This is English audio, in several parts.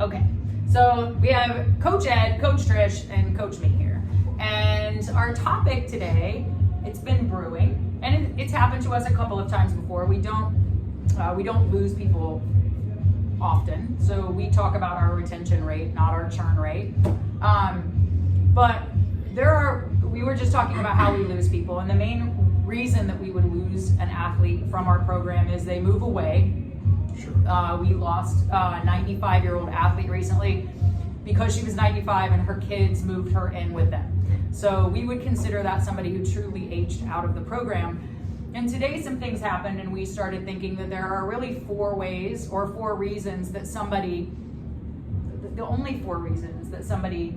Okay, so we have Coach Ed, Coach Trish, and Coach me here. And our topic today, it's been brewing, and it's happened to us a couple of times before. We don't lose people often, so we talk about our retention rate, not our churn rate. But we were just talking about how we lose people, and the main reason that we would lose an athlete from our program is they move away. Sure. We lost a 95-year-old athlete recently because she was 95 and her kids moved her in with them. So we would consider that somebody who truly aged out of the program. And today some things happened and we started thinking that there are really four reasons that the only four reasons that somebody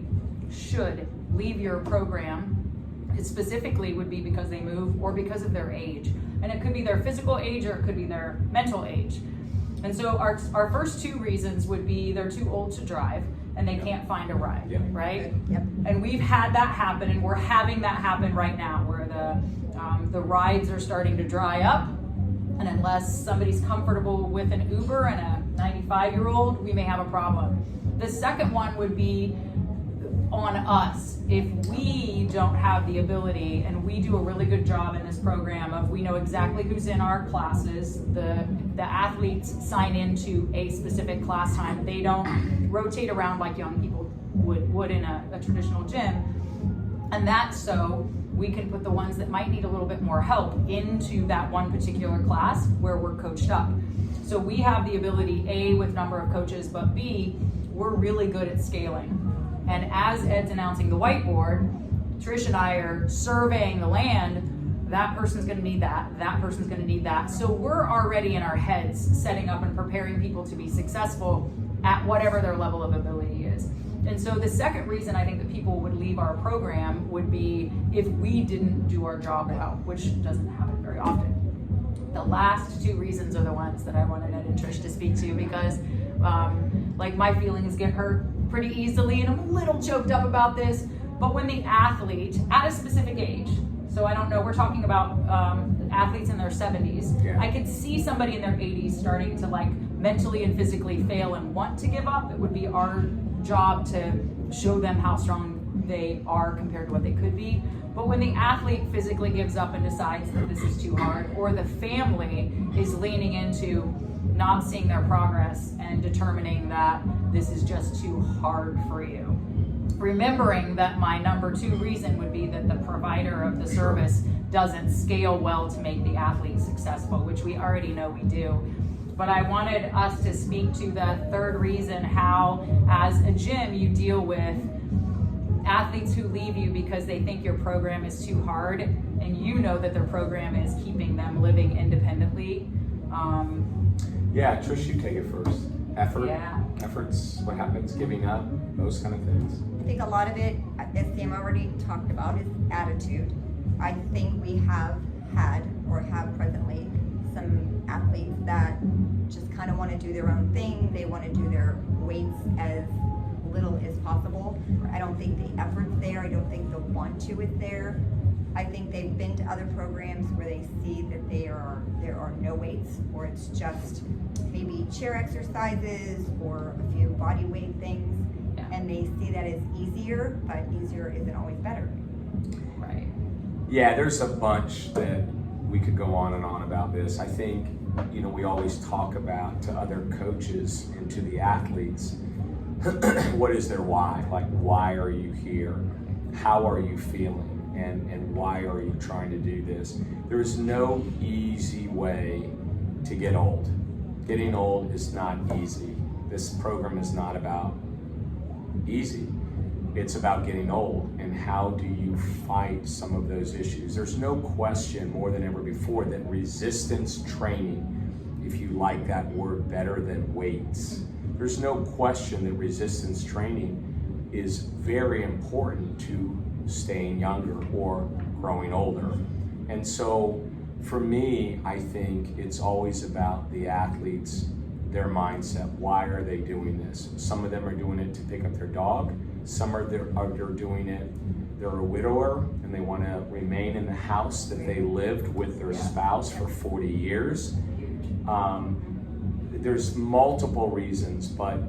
should leave your program specifically would be because they move or because of their age. And it could be their physical age or it could be their mental age. And so our first two reasons would be they're too old to drive and they can't find a ride, right? Yep. And we've had that happen, and we're having that happen right now, where the rides are starting to dry up, and unless somebody's comfortable with an Uber and a 95-year-old, we may have a problem. The second one would be on us. If we don't have the ability, and we do a really good job in this program of, we know exactly who's in our classes, the athletes sign into a specific class time. They don't rotate around like young people would in a traditional gym. And that's so we can put the ones that might need a little bit more help into that one particular class where we're coached up. So we have the ability, A, with number of coaches, but B, we're really good at scaling. And as Ed's announcing the whiteboard, Trish and I are surveying the land. That person's gonna need that person's gonna need that. So we're already in our heads setting up and preparing people to be successful at whatever their level of ability is. And so the second reason I think that people would leave our program would be if we didn't do our job well, which doesn't happen very often. The last two reasons are the ones that I wanted Ed and Trish to speak to, because my feelings get hurt pretty easily, and I'm a little choked up about this, but when the athlete at a specific age, so I don't know, we're talking about athletes in their 70s, I could see somebody in their 80s starting to mentally and physically fail and want to give up. It would be our job to show them how strong they are compared to what they could be. But when the athlete physically gives up and decides that this is too hard, or the family is leaning into not seeing their progress and determining that this is just too hard for you. Remembering that my number two reason would be that the provider of the service doesn't scale well to make the athlete successful, which we already know we do. But I wanted us to speak to the third reason, how as a gym you deal with athletes who leave you because they think your program is too hard, and you know that their program is keeping them living independently. Trish, you take it first. Efforts, what happens, giving up, those kind of things. I think a lot of it, as Sam already talked about, is attitude. I think we have had, or have presently, some athletes that just kind of want to do their own thing. They want to do their weights as little as possible. I don't think the effort's there. I don't think the want to is there. I think they've been to other programs where they see that there are no weights, or it's just maybe chair exercises or a few body weight things, and they see that as easier, but easier isn't always better. Right. Yeah, there's a bunch that we could go on and on about this. I think, we always talk about to other coaches and to the athletes, what is their why? Why are you here? How are you feeling? And why are you trying to do this? There is no easy way to get old. Getting old is not easy. This program is not about easy. It's about getting old, and how do you fight some of those issues? There's no question more than ever before that resistance training, if you like that word better than weights, there's no question that resistance training is very important to staying younger or growing older. And so for me, I think it's always about the athletes, their mindset. Why are they doing this? Some of them are doing it to pick up their dog. Some are doing it, they're a widower and they want to remain in the house that they lived with their spouse for 40 years. There's multiple reasons, but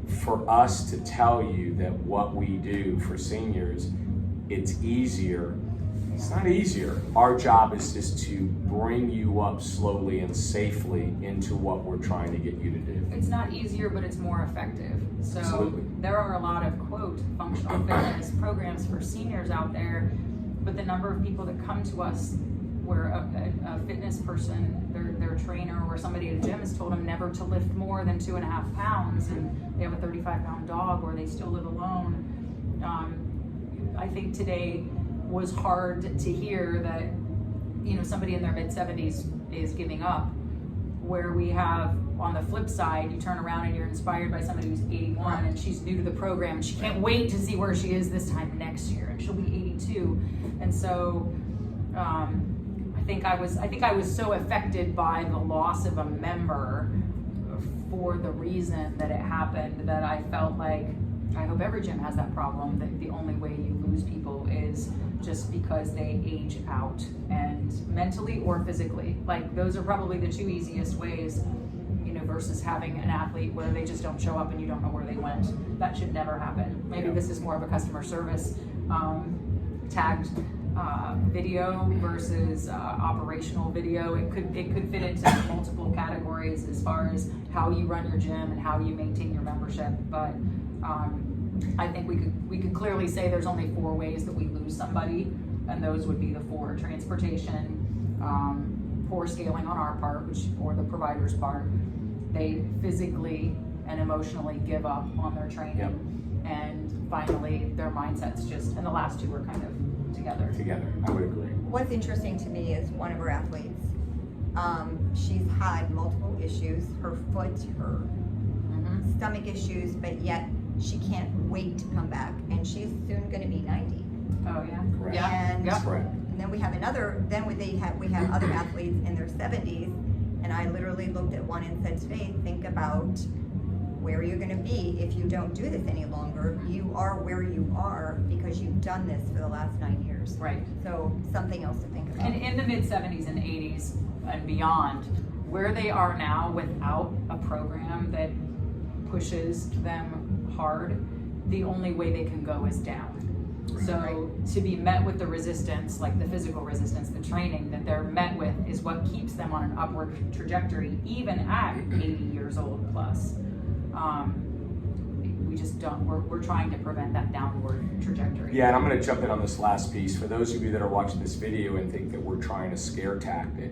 for us to tell you that what we do for seniors, it's easier. It's not easier. Our job is just to bring you up slowly and safely into what we're trying to get you to do. It's not easier, but it's more effective. So Absolutely. there are a lot of, quote, functional fitness programs for seniors out there, but the number of people that come to us where a fitness person, their trainer or somebody at a gym has told them never to lift more than 2.5 pounds, and they have a 35-pound dog, or they still live alone. I think today was hard to hear that, you know, somebody in their mid-70s is giving up, where we have, on the flip side, you turn around and you're inspired by somebody who's 81 and she's new to the program and she can't wait to see where she is this time next year, and she'll be 82. And so I think I was so affected by the loss of a member for the reason that it happened, that I felt like, I hope every gym has that problem, that the only way you lose people is just because they age out, and mentally or physically. Like, those are probably the two easiest ways, you know, versus having an athlete where they just don't show up and you don't know where they went. That should never happen. Maybe this is more of a customer service tagged video versus operational video. It could fit into multiple categories as far as how you run your gym and how you maintain your membership. But I think we could clearly say there's only 4 ways that we lose somebody, and those would be the 4: transportation, poor scaling on our part, or the provider's part. They physically and emotionally give up on their training, and finally their mindsets just, and the last 2 are kind of together. I would agree. What's interesting to me is one of our athletes, she's had multiple issues, her foot, her stomach issues, but yet she can't wait to come back, and she's soon going to be 90. Oh yeah. Correct. Yeah. And, Yep. Correct. and then we have we have other athletes in their 70s, and I literally looked at one and said, today, think about where you're going to be if you don't do this any longer. You are where you are because you've done this for the last 9 years. Right. So something else to think about. And in the mid-70s and 80s and beyond, where they are now without a program that pushes them hard, the only way they can go is down. So to be met with the resistance, like the physical resistance, the training that they're met with, is what keeps them on an upward trajectory, even at 80 years old plus. We just don't, we're trying to prevent that downward trajectory. Yeah, and I'm going to jump in on this last piece. For those of you that are watching this video and think that we're trying to scare tactic,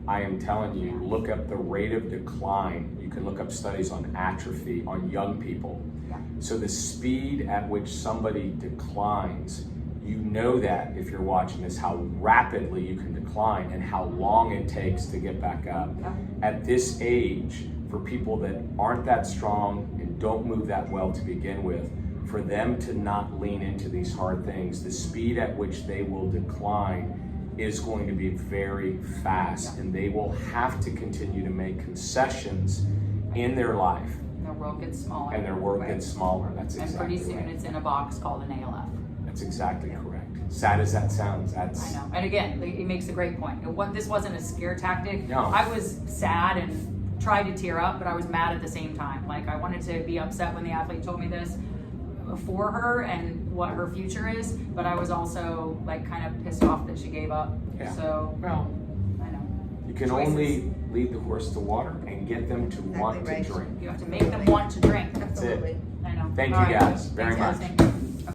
I am telling you, look up the rate of decline. You can look up studies on atrophy on young people. Yeah. So the speed at which somebody declines, you know that if you're watching this, how rapidly you can decline and how long it takes to get back up. Yeah. At this age, for people that aren't that strong and don't move that well to begin with, for them to not lean into these hard things, the speed at which they will decline is going to be very fast, and they will have to continue to make concessions in their life. Their world gets smaller. And their world gets smaller. That's And exactly pretty soon right. it's in a box called an ALF. That's exactly correct. Sad as that sounds, that's... I know. And again, it makes a great point. This wasn't a scare tactic. No. I was sad and tried to tear up, but I was mad at the same time. Like, I wanted to be upset when the athlete told me this for her and what her future is, but I was also like kind of pissed off that she gave up. Yeah. So, Well, I know. you can Choices. only lead the horse to water and get them to want right. to drink. You have to make them want to drink. it. Absolutely. I know. Thank All you right. guys very Thanks for much. listening.